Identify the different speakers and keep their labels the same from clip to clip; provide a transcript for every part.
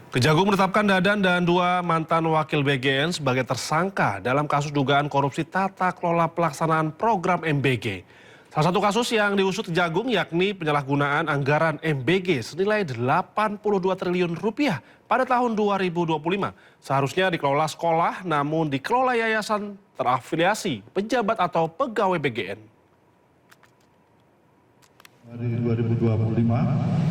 Speaker 1: Kejagung menetapkan Dadan dan dua mantan wakil BGN sebagai tersangka dalam kasus dugaan korupsi tata kelola pelaksanaan program MBG. Salah satu kasus yang diusut Kejagung yakni penyalahgunaan anggaran MBG senilai 82 triliun rupiah pada tahun 2025. Seharusnya dikelola sekolah namun dikelola yayasan terafiliasi pejabat atau pegawai BGN.
Speaker 2: Dari 2025,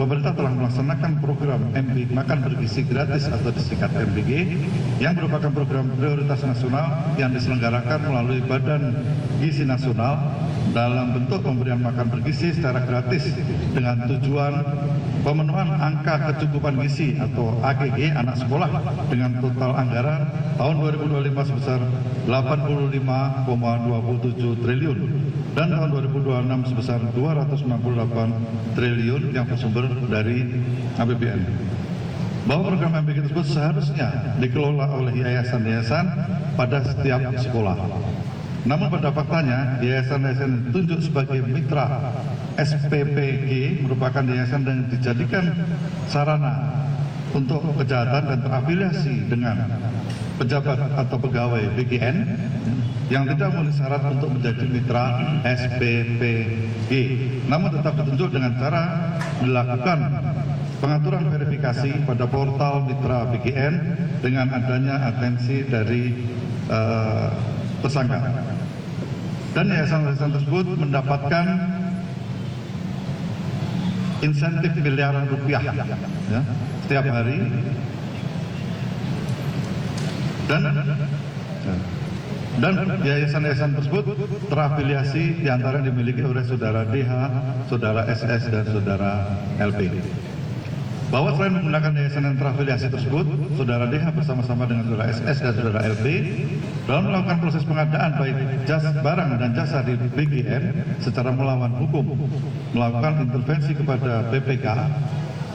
Speaker 2: pemerintah telah melaksanakan program MBG Makan Bergizi Gratis atau disingkat MBG yang merupakan program prioritas nasional yang diselenggarakan melalui Badan Gizi Nasional dalam bentuk pemberian makan bergizi secara gratis dengan tujuan pemenuhan angka kecukupan gizi atau AGG anak sekolah dengan total anggaran tahun 2025 sebesar 85,27 triliun dan tahun 2026 sebesar 268 triliun yang bersumber dari APBN. Bahwa program MBG tersebut seharusnya dikelola oleh yayasan-yayasan pada setiap sekolah. Namun pada faktanya, yayasan-yayasan yang ditunjuk sebagai mitra SPPG merupakan yayasan yang dijadikan sarana untuk kejahatan dan terafiliasi dengan pejabat atau pegawai BGN yang tidak memenuhi syarat untuk menjadi mitra SPPG. Namun tetap ditunjuk dengan cara dilakukan pengaturan verifikasi pada portal mitra BGN dengan adanya atensi dari tersangka. Dan yayasan-yayasan tersebut mendapatkan insentif miliaran rupiah ya, setiap hari dan yayasan-yayasan tersebut terafiliasi diantara yang dimiliki oleh saudara DH, saudara SS dan saudara LP. Bahwa selain menggunakan yayasan yang terafiliasi tersebut, saudara DH bersama-sama dengan saudara SS dan saudara LP dalam melakukan proses pengadaan baik barang dan jasa di BGN secara melawan hukum, melakukan intervensi kepada BPK,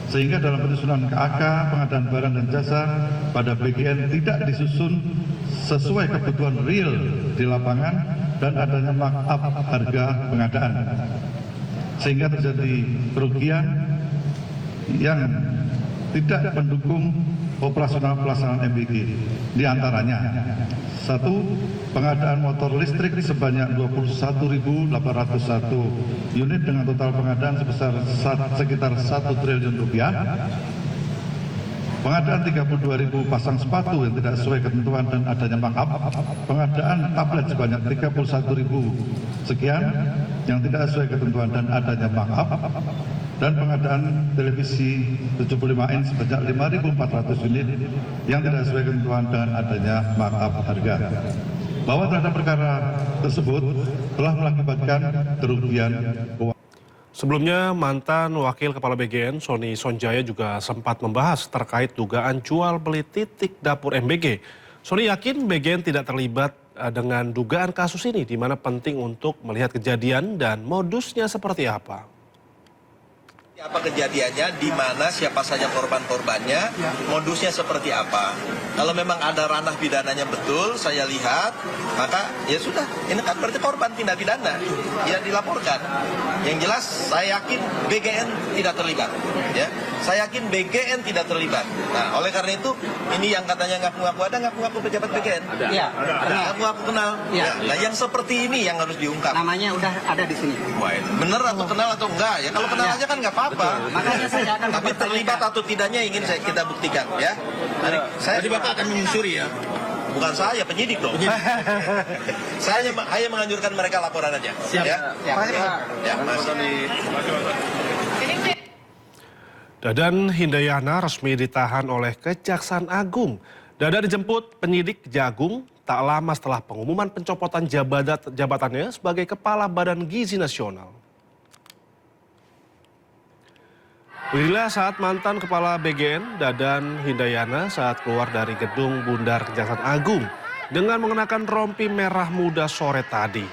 Speaker 2: sehingga dalam penyusunan KAK pengadaan barang dan jasa pada BGN tidak disusun sesuai kebutuhan real di lapangan dan adanya markup harga pengadaan, sehingga terjadi kerugian yang tidak mendukung operasional pelaksanaan MBG. Di antaranya, 1. Pengadaan motor listrik sebanyak 21.801 unit dengan total pengadaan sebesar sekitar 1 triliun rupiah. Pengadaan 32.000 pasang sepatu yang tidak sesuai ketentuan dan adanya markup. Pengadaan tablet sebanyak 31.000 sekian yang tidak sesuai ketentuan dan adanya markup. Dan pengadaan televisi 75 inch sebanyak 5.400 unit yang tidak sesuai ketentuan dengan adanya markup harga. Bahwa terhadap perkara tersebut telah mengakibatkan kerugian keuangan.
Speaker 1: Sebelumnya, mantan Wakil Kepala BGN, Sony Sonjaya juga sempat membahas terkait dugaan jual beli titik dapur MBG. Sony yakin BGN tidak terlibat dengan dugaan kasus ini, di mana penting untuk melihat kejadian dan modusnya seperti apa.
Speaker 3: Apa kejadiannya, di mana, siapa saja korban-korbannya, modusnya seperti apa. Kalau memang ada ranah pidananya betul, saya lihat, maka ya sudah, ini kan berarti korban tindak pidana, ya dilaporkan. Yang jelas, saya yakin BGN tidak terlibat. Ya, saya yakin BGN tidak terlibat. Nah, oleh karena itu, ini yang katanya ngaku-ngaku ada, ngaku-ngaku pejabat BGN.
Speaker 4: Iya,
Speaker 3: ngaku-ngaku kenal. Ya. Nah, yang seperti ini yang harus diungkap.
Speaker 4: Namanya udah ada di sini.
Speaker 3: Bener atau kenal atau enggak? Ya kalau kenal aja kan nggak apa-apa.
Speaker 4: Makanya saya akan
Speaker 3: tapi terlibat atau tidaknya ingin kita buktikan ya. Jadi Bapak akan menyusuri ya? Bukan saya, penyidik dong. Saya hanya menganjurkan mereka laporan aja.
Speaker 4: Siap.
Speaker 3: Ya.
Speaker 4: Ya,
Speaker 3: Mas.
Speaker 1: Dadan Hindayana resmi ditahan oleh Kejaksaan Agung. Dadan dijemput penyidik Kejagung tak lama setelah pengumuman pencopotan jabatannya sebagai Kepala Badan Gizi Nasional. Beginilah saat mantan Kepala BGN, Dadan Hindayana, saat keluar dari gedung Bundar Kejaksaan Agung dengan mengenakan rompi merah muda sore tadi.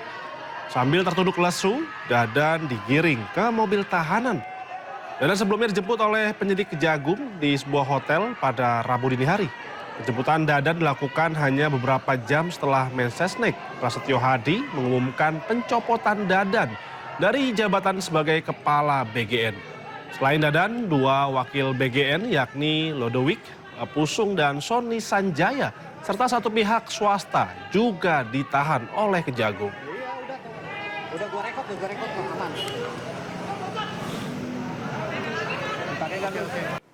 Speaker 1: Sambil tertunduk lesu, Dadan digiring ke mobil tahanan. Dadan sebelumnya dijemput oleh penyidik Kejagung di sebuah hotel pada Rabu dini hari. Penjemputan Dadan dilakukan hanya beberapa jam setelah Mensesnek Prasetyo Hadi mengumumkan pencopotan Dadan dari jabatan sebagai Kepala BGN. Selain Dadan, dua wakil BGN yakni Lodowik Pusung, dan Sony Sanjaya, serta satu pihak swasta juga ditahan oleh Kejagung.
Speaker 4: Udah gua rekod aman.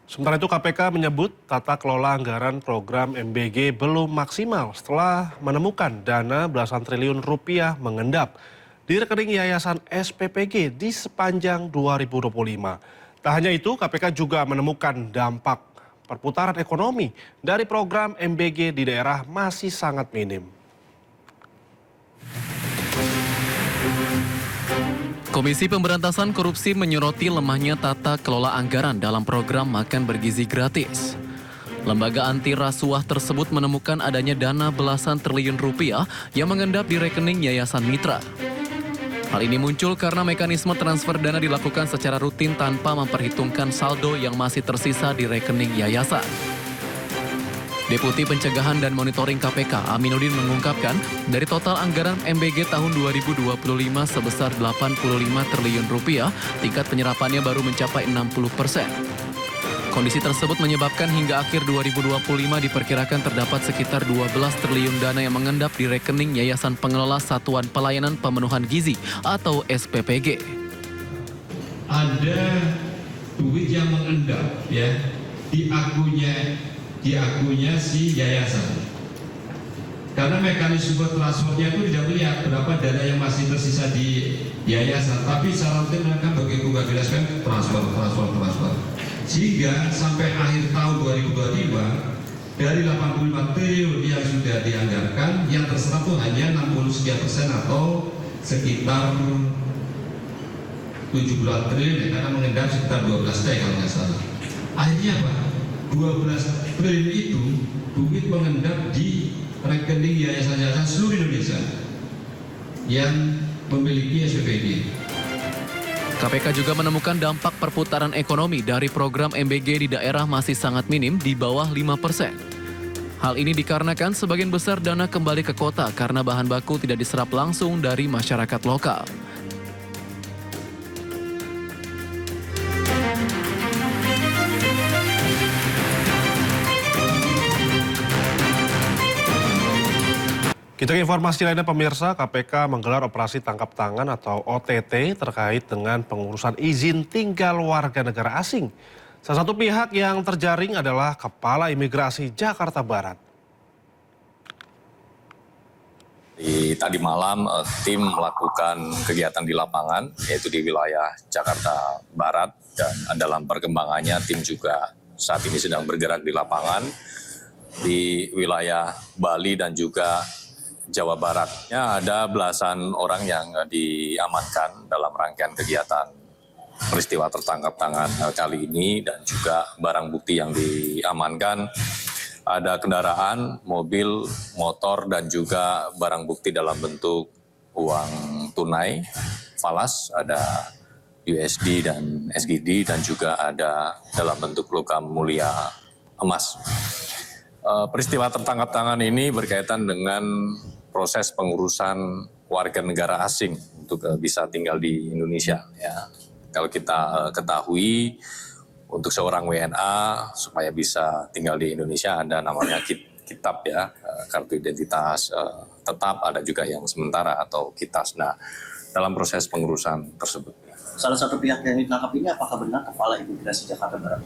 Speaker 1: Sementara itu KPK menyebut tata kelola anggaran program MBG belum maksimal setelah menemukan dana belasan triliun rupiah mengendap di rekening Yayasan SPPG di sepanjang 2025. Tak hanya itu, KPK juga menemukan dampak perputaran ekonomi dari program MBG di daerah masih sangat minim.
Speaker 5: Komisi Pemberantasan Korupsi menyoroti lemahnya tata kelola anggaran dalam program makan bergizi gratis. Lembaga anti rasuah tersebut menemukan adanya dana belasan triliun rupiah yang mengendap di rekening Yayasan Mitra. Hal ini muncul karena mekanisme transfer dana dilakukan secara rutin tanpa memperhitungkan saldo yang masih tersisa di rekening yayasan. Deputi Pencegahan dan Monitoring KPK Aminuddin mengungkapkan, dari total anggaran MBG tahun 2025 sebesar 85 triliun rupiah, tingkat penyerapannya baru mencapai 60%. Kondisi tersebut menyebabkan hingga akhir 2025 diperkirakan terdapat sekitar 12 triliun dana yang mengendap di rekening Yayasan Pengelola Satuan Pelayanan Pemenuhan Gizi atau SPPG.
Speaker 6: Ada duit yang mengendap ya di akunnya si yayasan. Karena mekanisme transfernya itu tidak melihat berapa dana yang masih tersisa di yayasan, tapi secara rutin mereka begitu nggak jelaskan transfer. Sehingga sampai akhir tahun 2025 dari 85 triliun yang sudah dianggarkan, yang terserap itu hanya 60% atau sekitar 70 triliun ya, karena mengendap sekitar 12 T kalau nggak salah. Akhirnya apa? 12 triliun itu duit mengendap di rekening yayasan-yayasan seluruh Indonesia yang memiliki SPPG.
Speaker 5: KPK juga menemukan dampak perputaran ekonomi dari program MBG di daerah masih sangat minim, di bawah 5%. Hal ini dikarenakan sebagian besar dana kembali ke kota karena bahan baku tidak diserap langsung dari masyarakat lokal.
Speaker 1: Kita ke informasi lainnya pemirsa, KPK menggelar operasi tangkap tangan atau OTT terkait dengan pengurusan izin tinggal warga negara asing. Salah satu pihak yang terjaring adalah Kepala Imigrasi Jakarta Barat.
Speaker 7: Tadi malam tim melakukan kegiatan di lapangan, yaitu di wilayah Jakarta Barat, dan dalam perkembangannya tim juga saat ini sedang bergerak di lapangan di wilayah Bali dan juga Jawa Barat. Ya, ada belasan orang yang diamankan dalam rangkaian kegiatan peristiwa tertangkap tangan kali ini, dan juga barang bukti yang diamankan ada kendaraan, mobil, motor, dan juga barang bukti dalam bentuk uang tunai, falas, ada USD dan SGD, dan juga ada dalam bentuk logam mulia emas. Peristiwa tertangkap tangan ini berkaitan dengan proses pengurusan warga negara asing untuk bisa tinggal di Indonesia. Ya. Kalau kita ketahui, untuk seorang WNA supaya bisa tinggal di Indonesia ada namanya kitab ya, kartu identitas tetap, ada juga yang sementara atau kitas. Nah, dalam proses pengurusan tersebut.
Speaker 8: Salah satu pihak yang ditangkap ini apakah benar Kepala Imigrasi Jakarta Barat?